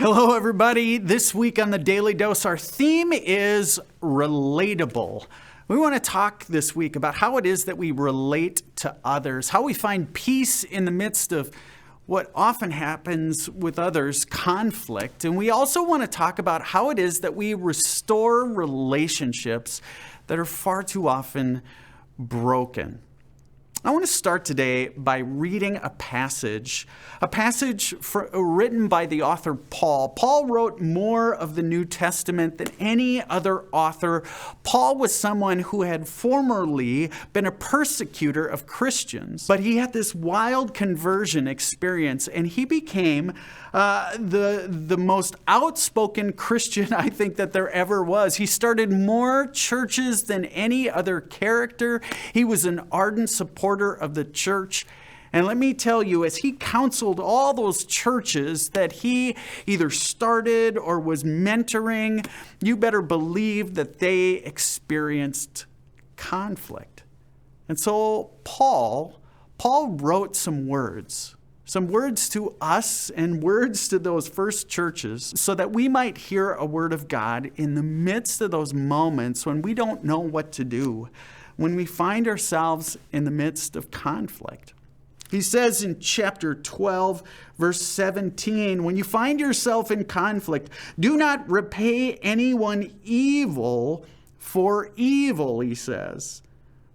Hello, everybody. This week on the Daily Dose, our theme is relatable. We want to talk this week about how it is that we relate to others, how we find peace in the midst of what often happens with others, conflict. And we also want to talk about how it is that we restore relationships that are far too often broken. I want to start today by reading a passage written by the author Paul. Paul wrote more of the New Testament than any other author. Paul was someone who had formerly been a persecutor of Christians, but he had this wild conversion experience, and he became the most outspoken Christian I think that there ever was. He started more churches than any other character. He was an ardent supporter of the church. And let me tell you, as he counseled all those churches that he either started or was mentoring, you better believe that they experienced conflict. And so Paul wrote some words to us and words to those first churches so that we might hear a word of God in the midst of those moments when we don't know what to do, when we find ourselves in the midst of conflict. He says in chapter 12, verse 17, when you find yourself in conflict, do not repay anyone evil for evil, he says,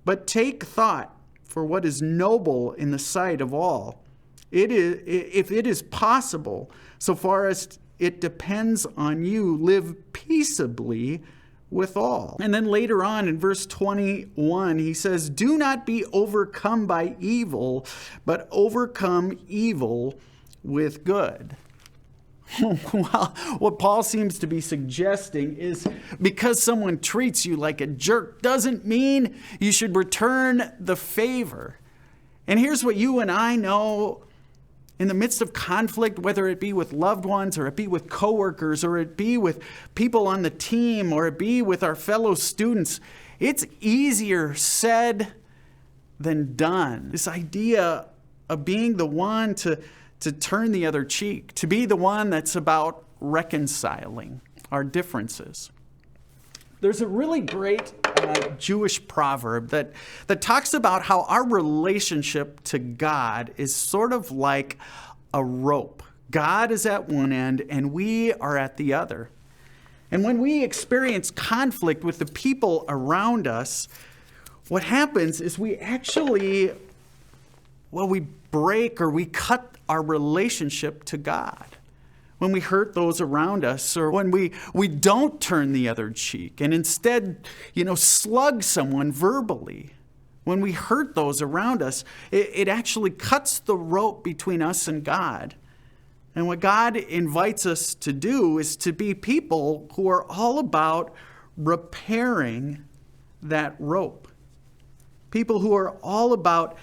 but take thought for what is noble in the sight of all. If it is possible, so far as it depends on you, live peaceably with all. And then later on in verse 21, he says, do not be overcome by evil, but overcome evil with good. Well, what Paul seems to be suggesting is because someone treats you like a jerk doesn't mean you should return the favor. And here's what you and I know. In the midst of conflict, whether it be with loved ones or it be with coworkers or it be with people on the team or it be with our fellow students, it's easier said than done. This idea of being the one to turn the other cheek, to be the one that's about reconciling our differences. There's a really great Jewish proverb that talks about how our relationship to God is sort of like a rope. God is at one end and we are at the other. And when we experience conflict with the people around us, what happens is we actually, we break or we cut our relationship to God. When we hurt those around us, or when we don't turn the other cheek and instead, slug someone verbally. When we hurt those around us, it actually cuts the rope between us and God. And what God invites us to do is to be people who are all about repairing that rope. People who are all about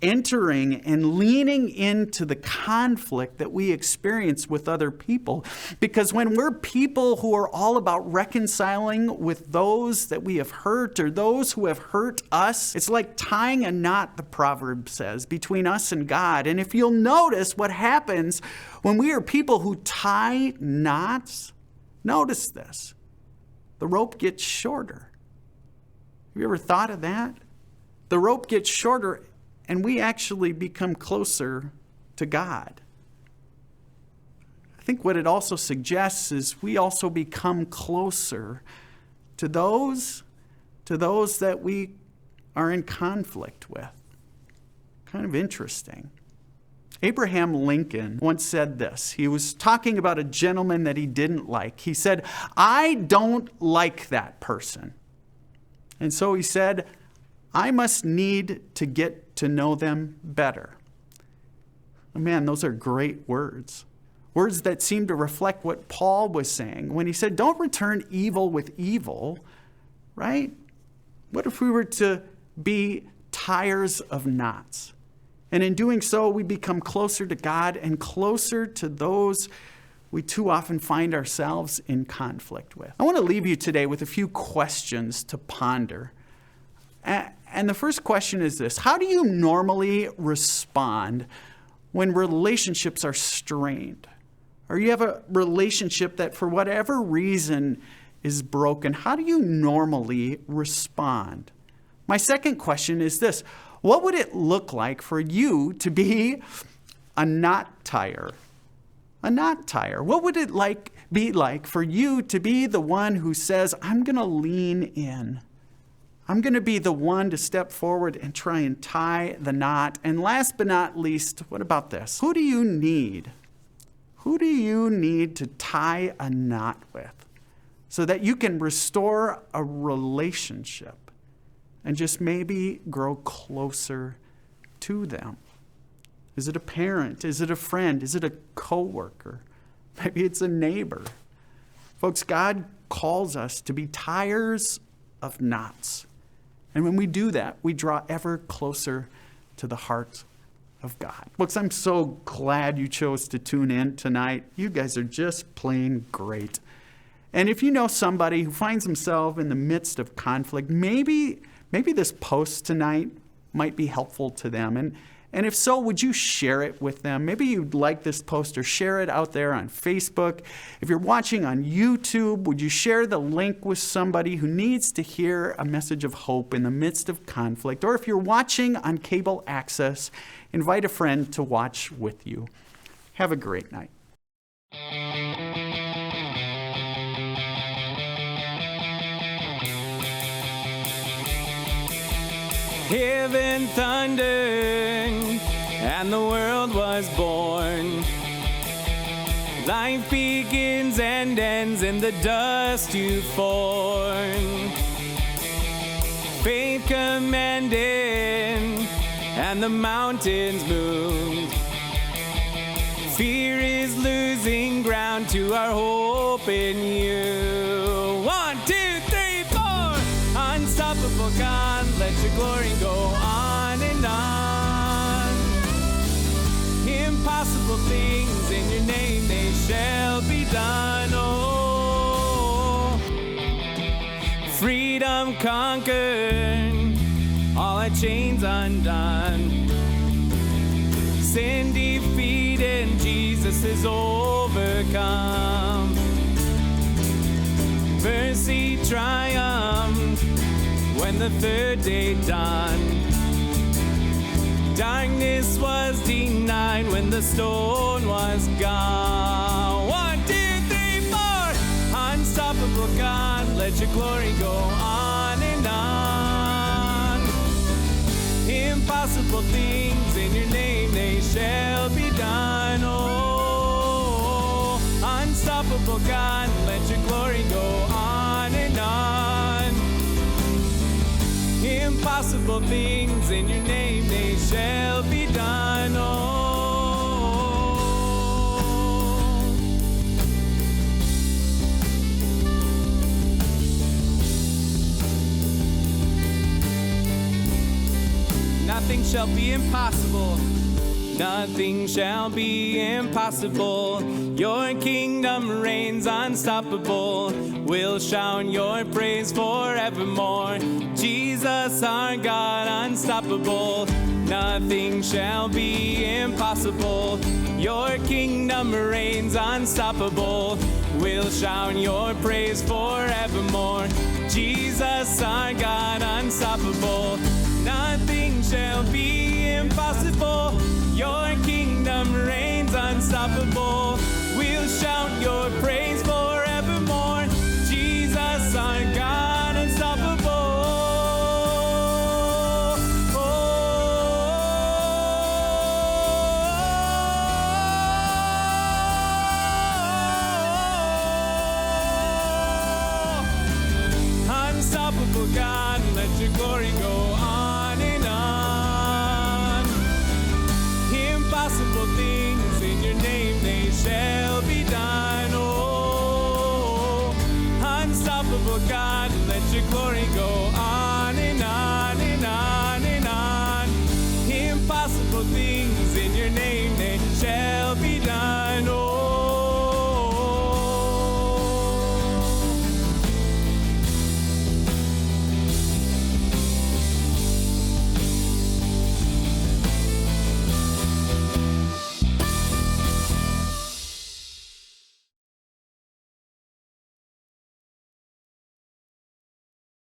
entering and leaning into the conflict that we experience with other people. Because when we're people who are all about reconciling with those that we have hurt or those who have hurt us, it's like tying a knot, the proverb says, between us and God. And if you'll notice what happens when we are people who tie knots, notice this, the rope gets shorter. Have you ever thought of that? The rope gets shorter and we actually become closer to God. I think what it also suggests is we also become closer to those that we are in conflict with. Kind of interesting. Abraham Lincoln once said this. He was talking about a gentleman that he didn't like. He said, I don't like that person. And so he said, I must need to get to know them better. Man, those are great words. Words that seem to reflect what Paul was saying when he said, don't return evil with evil, right? What if we were to be tiers of knots? And in doing so, we become closer to God and closer to those we too often find ourselves in conflict with. I want to leave you today with a few questions to ponder. And the first question is this: how do you normally respond when relationships are strained? or you have a relationship that for whatever reason is broken, how do you normally respond? My second question is this: what would it look like for you to be a not tire? A not tire. What would it be like for you to be the one who says, I'm going to lean in. I'm going to be the one to step forward and try and tie the knot. And last but not least, what about this? Who do you need? Who do you need to tie a knot with so that you can restore a relationship and just maybe grow closer to them? Is it a parent? Is it a friend? Is it a coworker? Maybe it's a neighbor. Folks, God calls us to be tiers of knots. And when we do that, we draw ever closer to the heart of God. Folks, I'm so glad you chose to tune in tonight. You guys are just plain great. And if you know somebody who finds himself in the midst of conflict, maybe this post tonight might be helpful to them. And if so, would you share it with them? Maybe you'd like this post or share it out there on Facebook. If you're watching on YouTube, would you share the link with somebody who needs to hear a message of hope in the midst of conflict? Or if you're watching on cable access, invite a friend to watch with you. Have a great night. Heaven thundered, and the world was born. Life begins and ends in the dust you form. Faith commanded, and the mountains moved. Fear is losing ground to our hope in you. 1, 2, 3, 4. Unstoppable God, let your glory go on and on. Impossible things in your name, they shall be done. Oh, freedom conquered, all our chains undone. Sin defeated, Jesus is overcome. Mercy triumphed when the third day dawned. Darkness was denied when the stone was gone. 1, 2, 3, 4. Unstoppable God, let your glory go on and on. Impossible things in your name, they shall be done. Oh, unstoppable God, let your glory go on and on. Impossible things in your name, they shall be done. Oh, nothing shall be impossible. Nothing shall be impossible. Your kingdom reigns unstoppable. We'll shout your praise forevermore. Jesus, our God, unstoppable. Nothing shall be impossible. Your kingdom reigns unstoppable. We'll shout your praise forevermore. Jesus, our God, unstoppable. Nothing shall be impossible. Your kingdom reigns unstoppable. We'll shout your praise forevermore. Jesus, our God, unstoppable. Unstoppable God, let your glory go on and on. Impossible things in your name, they shall be done. Oh, unstoppable God, let your glory go on.